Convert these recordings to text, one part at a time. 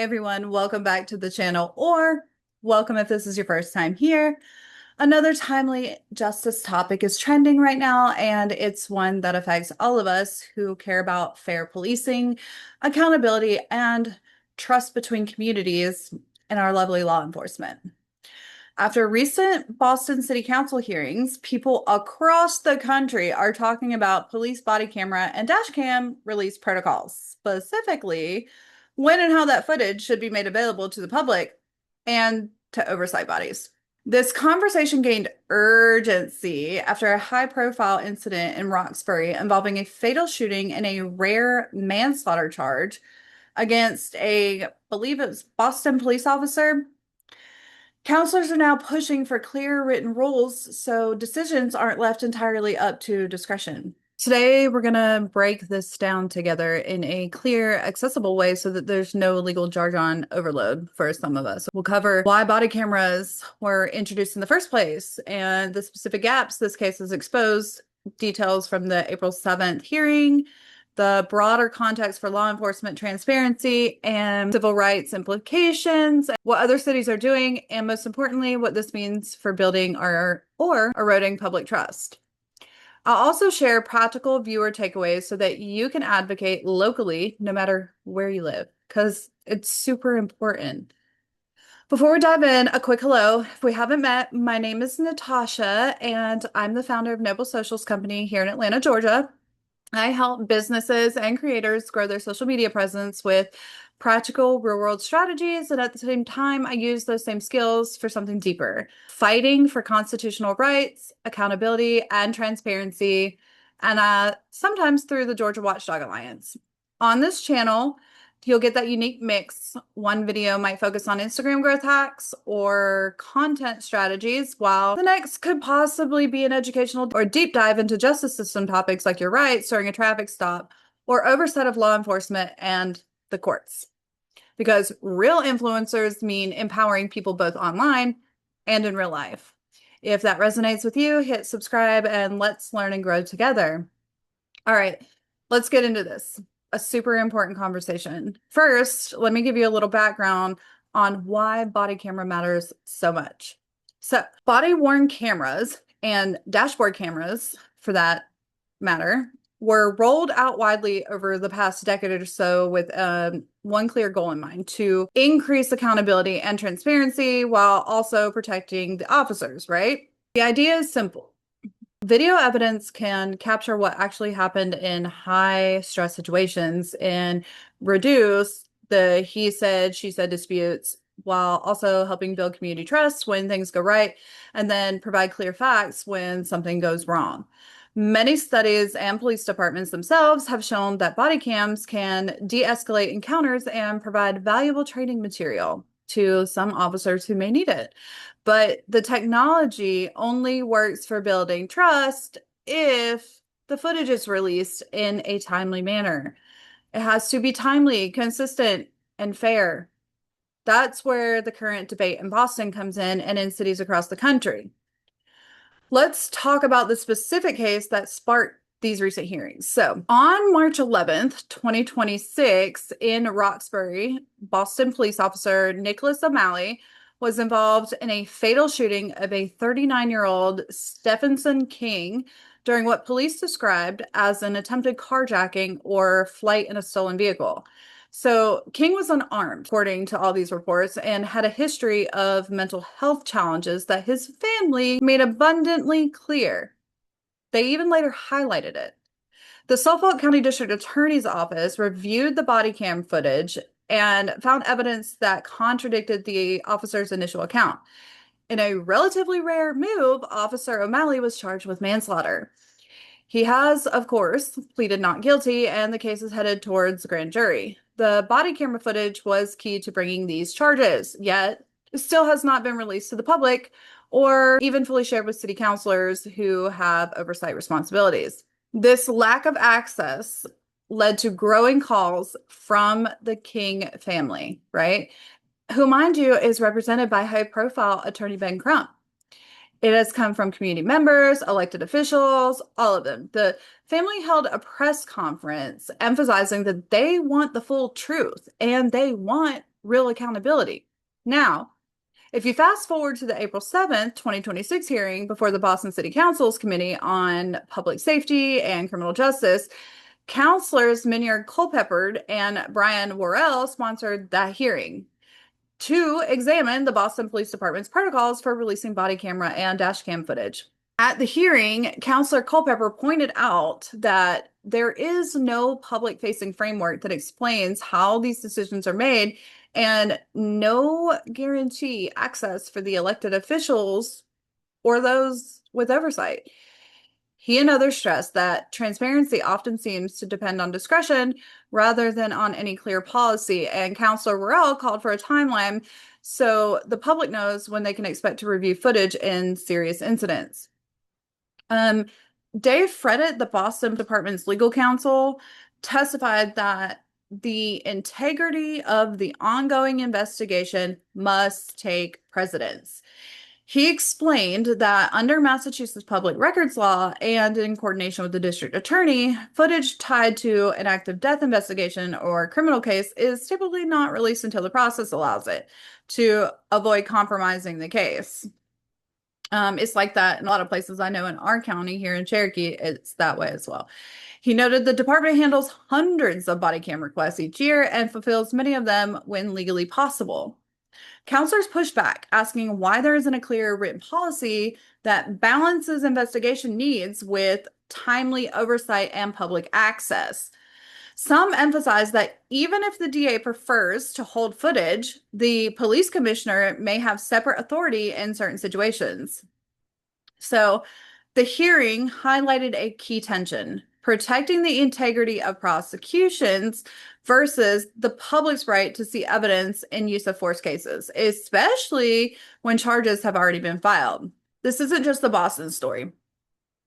Hey everyone, welcome back to the channel, or welcome if this is your first time here. Another timely justice topic is trending right now, and it's one that affects all of us who care about fair policing, accountability, and trust between communities and our lovely law enforcement. After recent Boston City Council hearings, people across the country are talking about police body camera and dash cam release protocols, specifically when and how that footage should be made available to the public and to oversight bodies. This conversation gained urgency after a high-profile incident in Roxbury involving a fatal shooting and a rare manslaughter charge against I believe it was Boston police officer. Counselors are now pushing for clear written rules so decisions aren't left entirely up to discretion. Today, we're going to break this down together in a clear, accessible way so that there's no legal jargon overload for some of us. We'll cover why body cameras were introduced in the first place and the specific gaps this case has exposed, details from the April 7th hearing, the broader context for law enforcement transparency and civil rights implications, what other cities are doing, and most importantly, what this means for building or eroding public trust. I'll also share practical viewer takeaways so that you can advocate locally no matter where you live, because it's super important. Before we dive in, a quick hello. If we haven't met, my name is Natasha, and I'm the founder of Noble Socials Company here in Atlanta, Georgia. I help businesses and creators grow their social media presence with practical real-world strategies, and at the same time, I use those same skills for something deeper, fighting for constitutional rights, accountability, and transparency, and sometimes through the Georgia Watchdog Alliance. On this channel, you'll get that unique mix. One video might focus on Instagram growth hacks or content strategies, while the next could possibly be an educational or deep dive into justice system topics like your rights during a traffic stop or oversight of law enforcement and the courts. Because real influencers mean empowering people both online and in real life. If that resonates with you, hit subscribe and let's learn and grow together. All right, let's get into this. A super important conversation. First, let me give you a little background on why body camera matters so much. So, body-worn cameras and dashboard cameras, for that matter, were rolled out widely over the past decade or so with one clear goal in mind: to increase accountability and transparency while also protecting the officers, right? The idea is simple. Video evidence can capture what actually happened in high stress situations and reduce the he said, she said disputes, while also helping build community trust when things go right, and then provide clear facts when something goes wrong. Many studies and police departments themselves have shown that body cams can de-escalate encounters and provide valuable training material to some officers who may need it. But the technology only works for building trust if the footage is released in a timely manner. It has to be timely, consistent, and fair. That's where the current debate in Boston comes in and in cities across the country. Let's talk about the specific case that sparked these recent hearings. So, on March 11th, 2026, in Roxbury, Boston police officer Nicholas O'Malley was involved in a fatal shooting of a 39-year-old Stephenson King during what police described as an attempted carjacking or flight in a stolen vehicle. So King was unarmed, according to all these reports, and had a history of mental health challenges that his family made abundantly clear. They even later highlighted it. The Suffolk County District Attorney's Office reviewed the body cam footage and found evidence that contradicted the officer's initial account. In a relatively rare move, Officer O'Malley was charged with manslaughter. He has, of course, pleaded not guilty, and the case is headed towards the grand jury. The body camera footage was key to bringing these charges, yet it still has not been released to the public or even fully shared with city councilors who have oversight responsibilities. This lack of access led to growing calls from the King family, right? Who, mind you, is represented by high-profile attorney Ben Crump. It has come from community members, elected officials, all of them. The family held a press conference emphasizing that they want the full truth and they want real accountability. Now, if you fast forward to the April 7th, 2026 hearing before the Boston City Council's Committee on Public Safety and Criminal Justice, counselors Minyard Culpepper and Brian Worrell sponsored that hearing to examine the Boston Police Department's protocols for releasing body camera and dash cam footage. At the hearing, Counselor Culpepper pointed out that there is no public-facing framework that explains how these decisions are made and no guarantee access for the elected officials or those with oversight. He and others stressed that transparency often seems to depend on discretion rather than on any clear policy, and Counselor Worrell called for a timeline so the public knows when they can expect to review footage in serious incidents. Dave Fredette, the Boston Department's legal counsel, testified that the integrity of the ongoing investigation must take precedence. He explained that under Massachusetts public records law and in coordination with the district attorney, footage tied to an active death investigation or criminal case is typically not released until the process allows it to avoid compromising the case. It's like that in a lot of places. I know in our county here in Cherokee, it's that way as well. He noted the department handles hundreds of body cam requests each year and fulfills many of them when legally possible. Counselors pushed back, asking why there isn't a clear written policy that balances investigation needs with timely oversight and public access. Some emphasize that even if the DA prefers to hold footage, the police commissioner may have separate authority in certain situations. So the hearing highlighted a key tension, protecting the integrity of prosecutions versus the public's right to see evidence in use of force cases, especially when charges have already been filed. This isn't just the Boston story.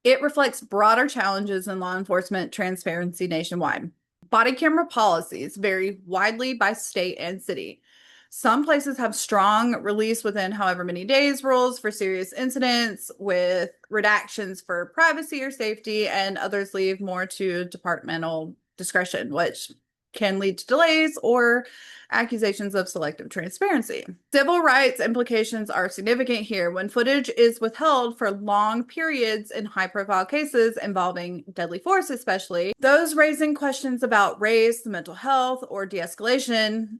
It reflects broader challenges in law enforcement transparency nationwide. Body camera policies vary widely by state and city. Some places have strong release within however many days rules for serious incidents with redactions for privacy or safety, and others leave more to departmental discretion, which can lead to delays or accusations of selective transparency. Civil rights implications are significant here when footage is withheld for long periods in high-profile cases involving deadly force, especially those raising questions about race, mental health, or de-escalation.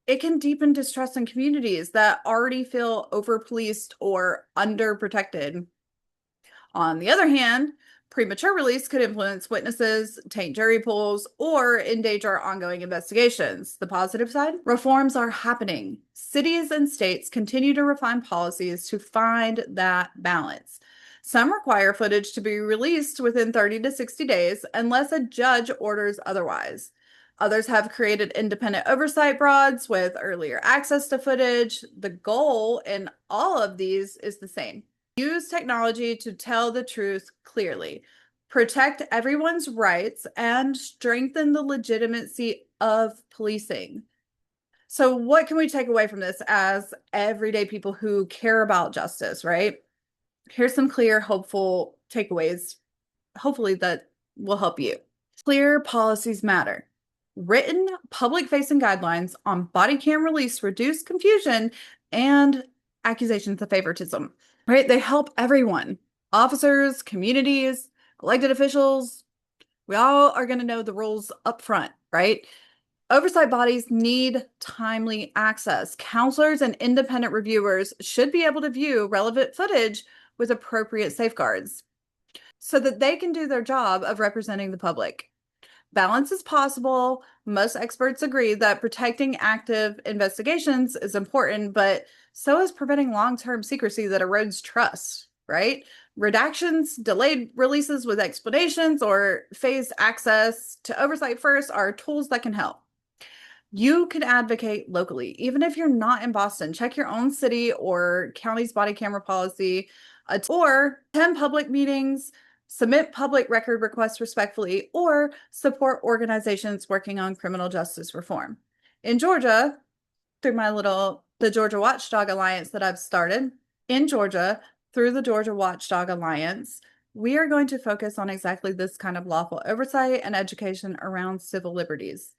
It can deepen distrust in communities that already feel over-policed or underprotected. On the other hand, premature release could influence witnesses, taint jury pools, or endanger ongoing investigations. The positive side? Reforms are happening. Cities and states continue to refine policies to find that balance. Some require footage to be released within 30 to 60 days unless a judge orders otherwise. Others have created independent oversight boards with earlier access to footage. The goal in all of these is the same. Use technology to tell the truth clearly, protect everyone's rights, and strengthen the legitimacy of policing. So what can we take away from this as everyday people who care about justice, right? Here's some clear, hopeful takeaways, hopefully that will help you. Clear policies matter. Written public-facing guidelines on body cam release reduce confusion and accusations of favoritism, right? They help everyone, officers, communities, elected officials. We all are going to know the rules up front, right? Oversight bodies need timely access. Counselors and independent reviewers should be able to view relevant footage with appropriate safeguards so that they can do their job of representing the public. Balance is possible. Most experts agree that protecting active investigations is important, but so is preventing long-term secrecy that erodes trust, right? Redactions, delayed releases with explanations, or phased access to oversight first are tools that can help. You can advocate locally. Even if you're not in Boston, check your own city or county's body camera policy, or attend public meetings, submit public record requests respectfully, or support organizations working on criminal justice reform. In Georgia, through the Georgia Watchdog Alliance that I've started, in Georgia, through the Georgia Watchdog Alliance, we are going to focus on exactly this kind of lawful oversight and education around civil liberties.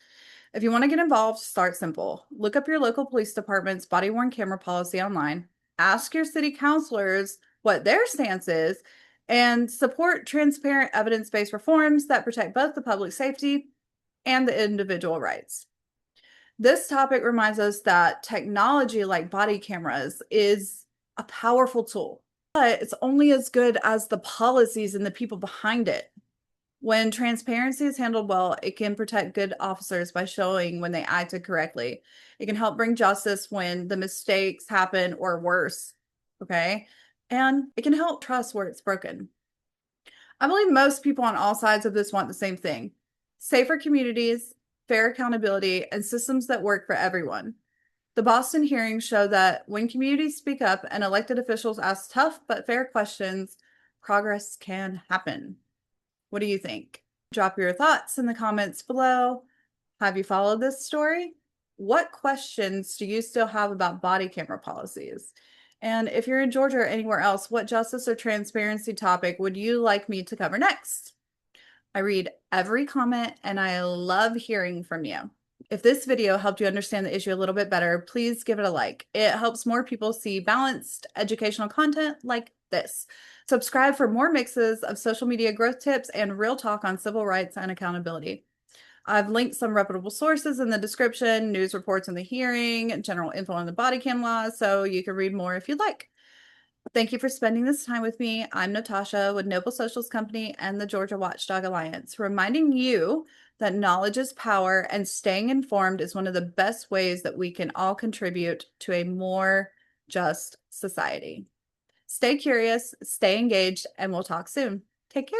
If you want to get involved, start simple. Look up your local police department's body-worn camera policy online. Ask your city councilors what their stance is, and support transparent evidence-based reforms that protect both the public safety and the individual rights. This topic reminds us that technology like body cameras is a powerful tool, but it's only as good as the policies and the people behind it. When transparency is handled well, it can protect good officers by showing when they acted correctly. It can help bring justice when the mistakes happen or worse. Okay. And it can help trust where it's broken. I believe most people on all sides of this want the same thing: safer communities, fair accountability, and systems that work for everyone. The Boston hearings show that when communities speak up and elected officials ask tough but fair questions, progress can happen. What do you think? Drop your thoughts in the comments below. Have you followed this story? What questions do you still have about body camera policies? And if you're in Georgia or anywhere else, what justice or transparency topic would you like me to cover next? I read every comment and I love hearing from you. If this video helped you understand the issue a little bit better, please give it a like. It helps more people see balanced educational content like this. Subscribe for more mixes of social media growth tips and real talk on civil rights and accountability. I've linked some reputable sources in the description, news reports on the hearing, general info on the body cam laws, so you can read more if you'd like. Thank you for spending this time with me. I'm Natasha with Noble Socials Company and the Georgia Watchdog Alliance, reminding you that knowledge is power and staying informed is one of the best ways that we can all contribute to a more just society. Stay curious, stay engaged, and we'll talk soon. Take care.